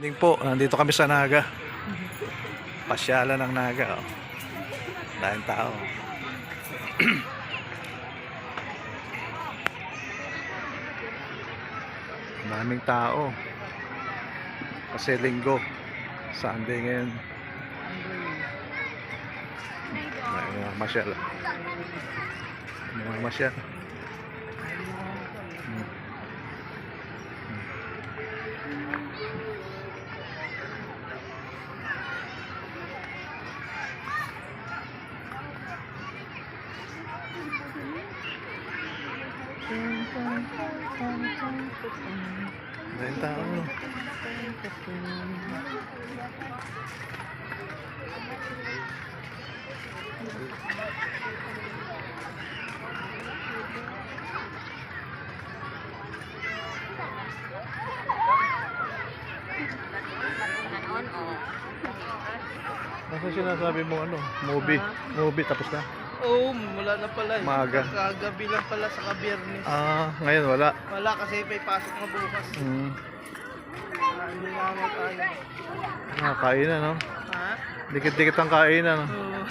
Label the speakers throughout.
Speaker 1: Morning po, nandito kami sa Naga. Pasyalan ng Naga. Oh. Daming tao. Daming tao. Kasi linggo. Sunday ngayon. May mga masyal. May mga masyal. Daming tao. Ano sinasabi mo movie? Movie tapos na?
Speaker 2: Oo, wala na pala eh.
Speaker 1: Maaga.
Speaker 2: Kagabi lang pala sa Kabiyernes.
Speaker 1: Ngayon wala.
Speaker 2: Wala kasi may pasok na bukas. Hindi naman tayo.
Speaker 1: Kainan, no?
Speaker 2: Ha?
Speaker 1: Dikit-dikit ang kainan, no?
Speaker 2: Oo.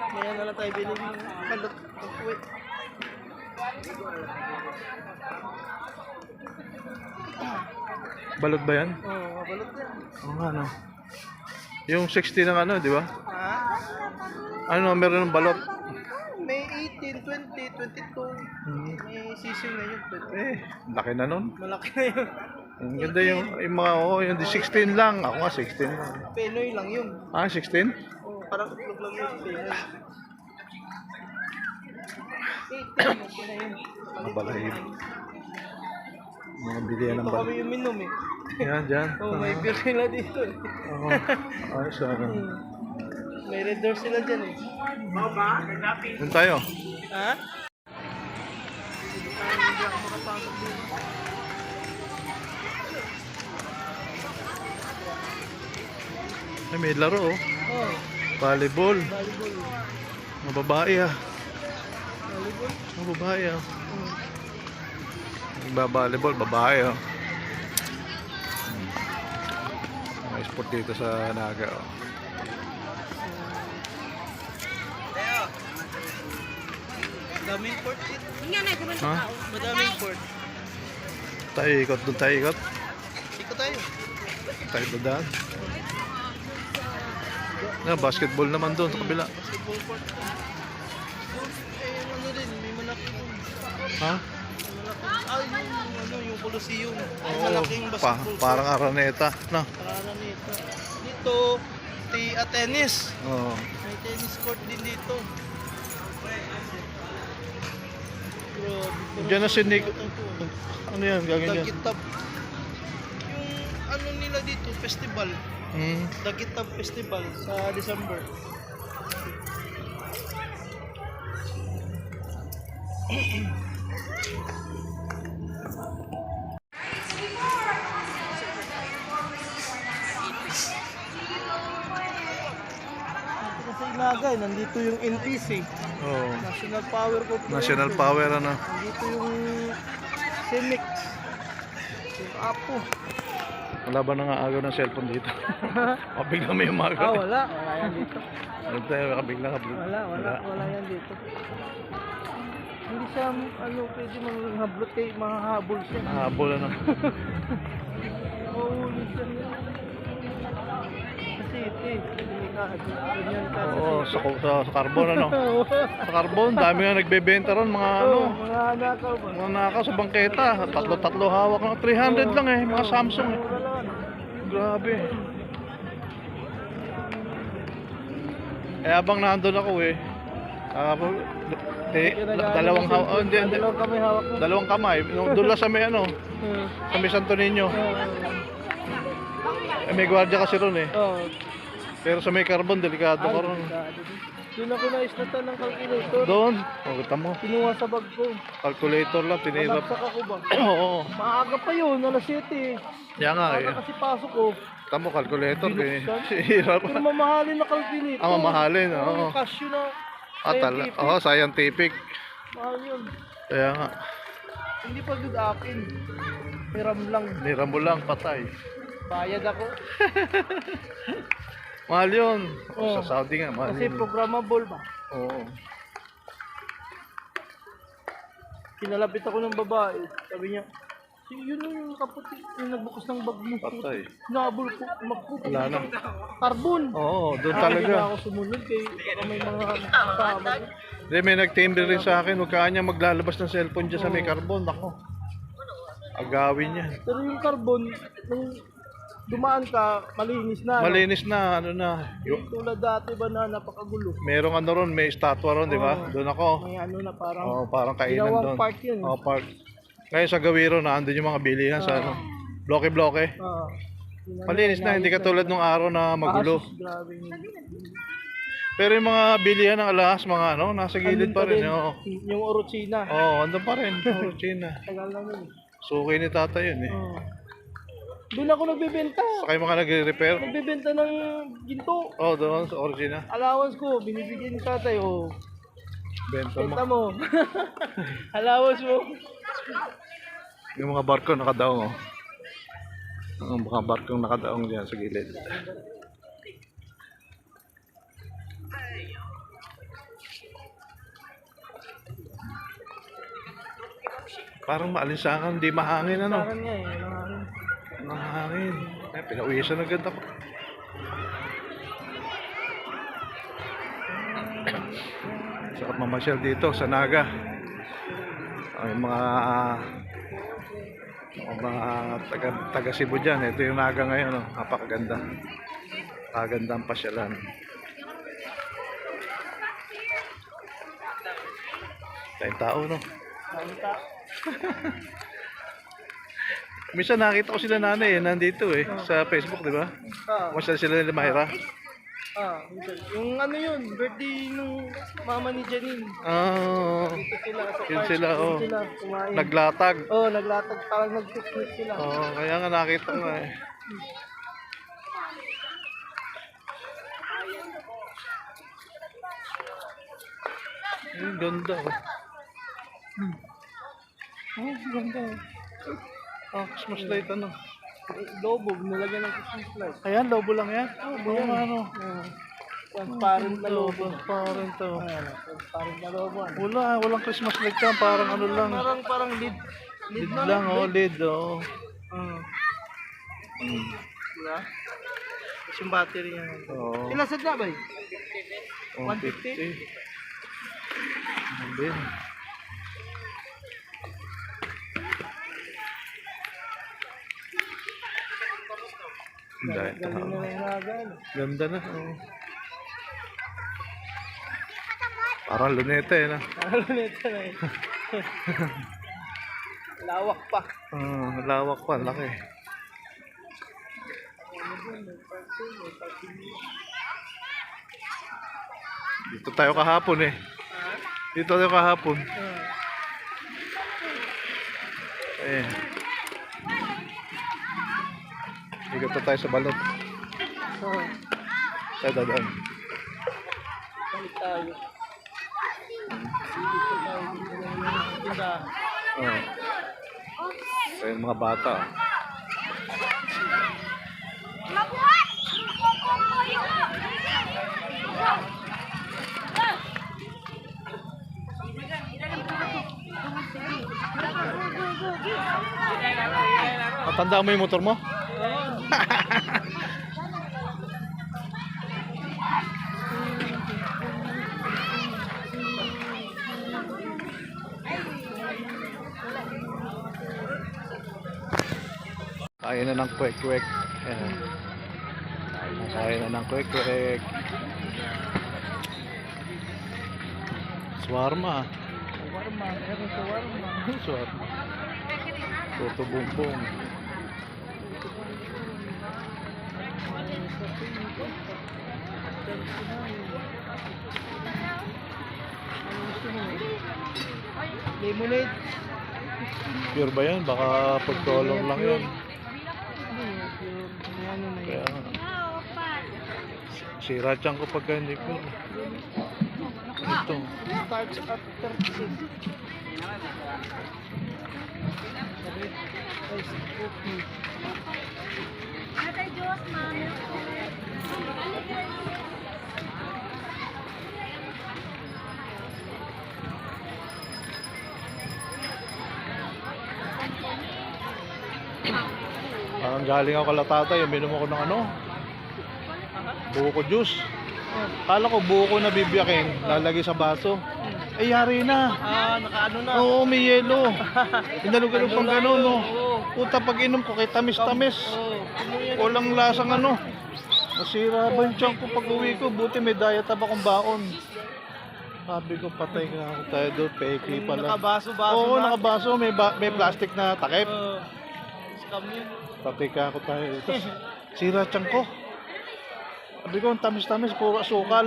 Speaker 2: Kaya na lang tayo bilhin ng balot. Wait.
Speaker 1: Balot ba yan?
Speaker 2: Oo, balot yan.
Speaker 1: Oo nga, no? Yung 60 ng di ba?
Speaker 2: Ha?
Speaker 1: Ano, meron ng balot?
Speaker 2: May 18, 20, 22. May sisig na yun.
Speaker 1: Laki na nun.
Speaker 2: Malaki na yun.
Speaker 1: Ang ganda yung mga, yung 16 lang. Ako nga, 16 lang.
Speaker 2: Penoy lang yun.
Speaker 1: 16?
Speaker 2: Oo, parang itlog lang yun. Penoy. 18, okay na yun.
Speaker 1: Nabalahin. Mga bilihan ng
Speaker 2: Dito
Speaker 1: balot.
Speaker 2: kami yung minom eh.
Speaker 1: Yan, dyan.
Speaker 2: Oo, may beer nila dito eh.
Speaker 1: Oo. Ayos,
Speaker 2: May red door sila dyan eh.
Speaker 1: Doon tayo.
Speaker 2: Ha? Hindi ako makapasok dito.
Speaker 1: Ay, may laro, oh.
Speaker 2: Oh,
Speaker 1: Volleyball.
Speaker 2: volleyball.
Speaker 1: Mga babae,
Speaker 2: Volleyball?
Speaker 1: Mga babae, Volleyball, babae, May sport dito sa Naga,
Speaker 2: Daming port dito.
Speaker 1: Ha?
Speaker 2: Madaming port.
Speaker 1: Tayo ikot, doon tayo ikot.
Speaker 2: Iko tayo.
Speaker 1: Tayo doon. Basketball naman doon sa kabila.
Speaker 2: Basketball court. Yung ano din, may malaki doon.
Speaker 1: Ha?
Speaker 2: Yung Colosseum. Ay,
Speaker 1: Oo,
Speaker 2: malaking basketball court.
Speaker 1: parang Araneta, no?
Speaker 2: Parang nito. Dito, tennis.
Speaker 1: Oo.
Speaker 2: May tennis court din dito. Grabe.
Speaker 1: Diyan na si Nick. Ano yan? Gagawin dyan?
Speaker 2: Dagitab. Yung ano nila dito, festival. Dagitab Festival sa December. Kasi Naga, nandito yung NPC,
Speaker 1: Oo.
Speaker 2: National Power Corporation.
Speaker 1: National Power, ano?
Speaker 2: Nandito yung CEMEX, yung APO.
Speaker 1: Wala ba nang agaw ng cellphone dito? Kabigla may umaga.
Speaker 2: Wala yan dito.
Speaker 1: Ano tayo? Kabigla.
Speaker 2: Wala yan dito. Hindi siya, pwede manghablot kay mahahabol siya.
Speaker 1: Habol, ano?
Speaker 2: Mahuli siya. Kasi ganyan ka.
Speaker 1: Oo, sa carbon, ano? Sa carbon, dami nga nagbebenta ron, mga
Speaker 2: Mga nakaw ba?
Speaker 1: mga nakaw sa bangketa. Tatlo hawak ng 300 lang mga Samsung Grabe. Abang nandun ako dalawang
Speaker 2: Kami hawak na.
Speaker 1: dalawang kamay. Doon lang sa may sa may Santo Niño. May gwardiya kasi ron Pero sa may carbon, delikado ka ron.
Speaker 2: Doon ako na-islatan ng calculator.
Speaker 1: Doon, kita mo.
Speaker 2: Kinuha sa bag ko.
Speaker 1: Calculator lang, tinirap.
Speaker 2: Nabagsak ako ba?
Speaker 1: Oo.
Speaker 2: Maaga pa yun, alas 7.
Speaker 1: Yan nga
Speaker 2: Kasi pasok ko.
Speaker 1: Kita mo, calculator.
Speaker 2: Binuksan?
Speaker 1: Hirap.
Speaker 2: Pero mamahalin na calculator.
Speaker 1: Mamahalin, oo.
Speaker 2: Casio na.
Speaker 1: Scientific.
Speaker 2: Mahal yun.
Speaker 1: Kaya nga.
Speaker 2: Hindi pa good akin. hiram lang.
Speaker 1: Nira mo lang, patay.
Speaker 2: Bayad ako.
Speaker 1: Mahal yun.
Speaker 2: Oo.
Speaker 1: Sa Saudi nga, mahal
Speaker 2: Kasi
Speaker 1: yun.
Speaker 2: programmable ba?
Speaker 1: Oo.
Speaker 2: Kinalapit ako ng babae. Sabi niya, yun yung kaputi, yung nagbukas ng bag mo.
Speaker 1: Patay.
Speaker 2: Nabol po, magpupunta.
Speaker 1: Wala na.
Speaker 2: Carbon.
Speaker 1: Oo, doon
Speaker 2: Hindi na
Speaker 1: talaga.
Speaker 2: ako sumunod kay baka may mga kasama.
Speaker 1: Hindi, may nag-timbre rin sa akin. Huwag kanya maglalabas ng cellphone dyan sa may carbon. Ako. Agawin niya.
Speaker 2: Pero yung carbon, nung dumaan ka, malinis na.
Speaker 1: Malinis na, ano na.
Speaker 2: Tulad dati ba na napakagulo.
Speaker 1: Merong ano ron, may estatwa ron, di ba?
Speaker 2: Oo.
Speaker 1: Doon ako.
Speaker 2: May ano na parang
Speaker 1: Oo, parang kainan
Speaker 2: ginawang
Speaker 1: doon.
Speaker 2: park yun.
Speaker 1: Oo, park. Ngayon sa Gawiro, naandun yung mga bilihan sa ano. Bloke-bloke.
Speaker 2: Oo.
Speaker 1: Malinis na, hindi katulad nung araw na magulo.
Speaker 2: Grabe.
Speaker 1: Pero yung mga bilihan ng alahas, mga ano, nasa gilid pa rin. Oo,
Speaker 2: Yung Orochina.
Speaker 1: andun pa rin. China.
Speaker 2: Tagal na yun.
Speaker 1: Suki ni tata yun eh.
Speaker 2: Oo. Doon ako nagbebenta.
Speaker 1: Saka yung mga nagre-repair.
Speaker 2: Nagbebenta ng ginto.
Speaker 1: Oo, doon sa Origina.
Speaker 2: Allowance ko, binibigyan ni tatay. Oh.
Speaker 1: Benta mo.
Speaker 2: Benta mo. Allowance mo.
Speaker 1: Yung mga barko nakadaong oh. Ang mga barkong nakadaong dyan sa gilid. Parang maalinsangan, hindi mahangin ano.
Speaker 2: Parang nga eh.
Speaker 1: Mahangin. Ay, pinawisan agad ako. Sarap mamasyal dito sa Naga. Ay, mga taga Cebu dyan. Ito yung Naga ngayon. Oh. Napakaganda. Napakaganda ang pasyalan. Tayong tao, no? Minsan nakita ko sila nanay nandito sa Facebook, di ba? Masyal sila nila Mayra.
Speaker 2: Yung ano yun, birthday nung mama ni Janine. Dito sila sa
Speaker 1: Yun
Speaker 2: park.
Speaker 1: sila,
Speaker 2: Doon
Speaker 1: oh.
Speaker 2: sila kumain.
Speaker 1: Naglatag.
Speaker 2: Naglatag. Parang nag-picnic sila.
Speaker 1: Kaya nga nakita ko eh. Ang ganda oh.
Speaker 2: Ganda.
Speaker 1: Christmas light ano.
Speaker 2: Lobo, nilagyan ng Christmas light.
Speaker 1: Ayan, lobo lang yan.
Speaker 2: Lobo yan.
Speaker 1: Ano?
Speaker 2: Transparent na lobo.
Speaker 1: Transparent to.
Speaker 2: Transparent na lobo.
Speaker 1: Walang Christmas light yan. Parang ano lang.
Speaker 2: Parang lead.
Speaker 1: Lid lang oh, lid oh.
Speaker 2: Diba? Tapos yung battery niya.
Speaker 1: Oo.
Speaker 2: Ilan sad na ba?
Speaker 1: 150. Ano din?
Speaker 2: Galing na lang nagan.
Speaker 1: Ganda na. Oh. Parang luneta na.
Speaker 2: Ano nito na eh. Lawak pa.
Speaker 1: Lawak pa, laki. Dito tayo kahapon eh. Dito tayo kahapon. Ikot na tayo sa balot. Tayo dadaan.
Speaker 2: Balik tayo. Dito tayo. Dito.
Speaker 1: Tayo mga bata. Matanda mo yung motor mo? Kaya na ng kwek-kwek. Kaya na ng kwek-kwek. Swarma.
Speaker 2: Warma. Meron sa warma.
Speaker 1: Swarma. Toto bumbong.
Speaker 2: Lemonade.
Speaker 1: Pure ba yan? Baka pagtolong lang yun.
Speaker 2: Ano na
Speaker 1: Kaya
Speaker 2: yan?
Speaker 1: sira tiyan ko pagka hindi pure. Ito.
Speaker 2: Starts at 36. Sabi, ice coffee.
Speaker 3: Ate Diyos, mami.
Speaker 1: Parang galing ako kalatatay, uminom ako ng ano, buko juice. Kala ko buko na bibiyakin, lalagay sa baso. Eh, yari na.
Speaker 2: Nakaano na.
Speaker 1: Oo, may yelo. Pinalog-alog pang gano'n, no.
Speaker 2: Oo.
Speaker 1: Puta, pag inom ko, kay tamis-tamis.
Speaker 2: Oo.
Speaker 1: Walang lasang ano. Nasira ba yung tiyan ko pag uwi ko? Buti may diet pa akong baon. Sabi ko, patay ka ako tayo doon. Peki pala.
Speaker 2: Nakabaso-baso
Speaker 1: Oo,
Speaker 2: na.
Speaker 1: nakabaso. May plastic na takip.
Speaker 2: Scam yun.
Speaker 1: Patay ka ako tayo. Tapos, sira tiyan ko. Sabi ko, ang tamis-tamis, puro asukal.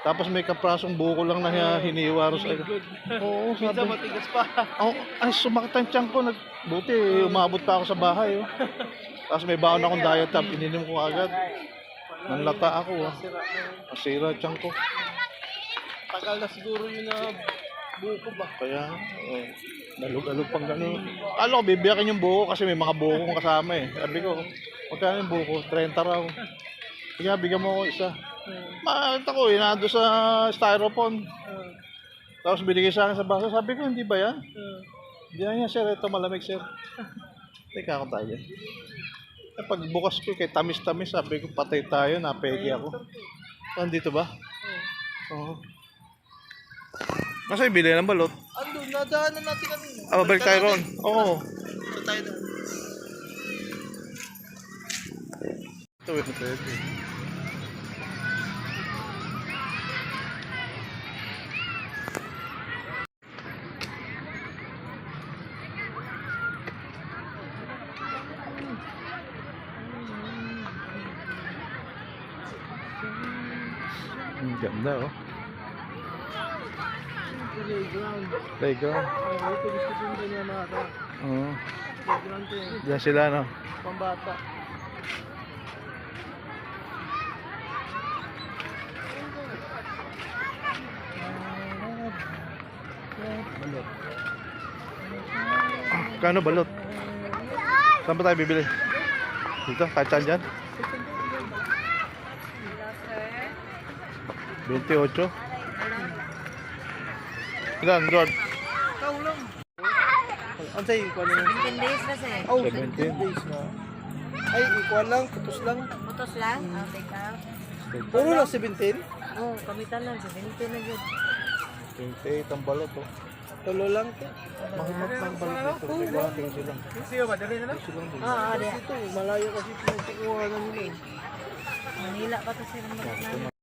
Speaker 1: Tapos may kaprasong buko lang na hiniwa ro sa Oo,
Speaker 2: Minsan
Speaker 1: sabi.
Speaker 2: matigas pa.
Speaker 1: Oh, ay, sumakit ang tiyan ko. Buti, umabot pa ako sa bahay. Oh. Tapos may baon akong diet tab. Ininom ko agad. Nanlata ako. Oh.
Speaker 2: Sira na.
Speaker 1: Masira tiyan ko.
Speaker 2: Tagal na siguro yun na buko ba?
Speaker 1: Kaya, nalog-alog pang gano'n. Alam ko, bibiyakin yung buko kasi may mga buko kong kasama eh. Sabi ko, magkano yung buko? 30 raw. Sige, bigyan mo ako isa. Makakita ko, inado sa styrofoam. Tapos binigay sa akin sa baso. Sabi ko, hindi ba yan? Hindi yan, sir. Ito malamig, sir. Teka ako tayo. Eh, pag bukas ko, kay tamis-tamis, sabi ko, patay tayo, napegi ako. Andito ba? Oo. Nasa ibili ng balot?
Speaker 2: Ando, nadaanan natin kanina.
Speaker 1: Ah, babalik tayo ron. Oo.
Speaker 2: Ito tayo doon.
Speaker 1: Ito, wait na tayo. Ang ganda, oh.
Speaker 2: Playground.
Speaker 1: Playground.
Speaker 2: Ito gusto ko yung ganyan mga
Speaker 1: Oo.
Speaker 2: playground to eh.
Speaker 1: Diyan sila, no?
Speaker 2: Pambata.
Speaker 1: Balot. Kano balot? Saan ba tayo bibili? Dito, kahit saan dyan? 28. Ilan, George?
Speaker 2: Ikaw lang. Ang sa'yo, ikuha lang.
Speaker 3: 15 days na sir.
Speaker 2: Oh,
Speaker 1: 17
Speaker 2: days na. Ay, ikuha lang, putos lang.
Speaker 3: Butos lang. Take out.
Speaker 2: Puro lang 17.
Speaker 3: Oh, kamitan lang. 17 na yun.
Speaker 1: 28 ang balot, oh.
Speaker 2: Tulo lang to.
Speaker 1: Mahimat ng balot dito. May bahating silang.
Speaker 2: Siya ba, dali na lang?
Speaker 1: Silang din.
Speaker 3: Ah,
Speaker 2: Ito, malayo kasi pinagkukuha na nila.
Speaker 3: Manila pa to sir.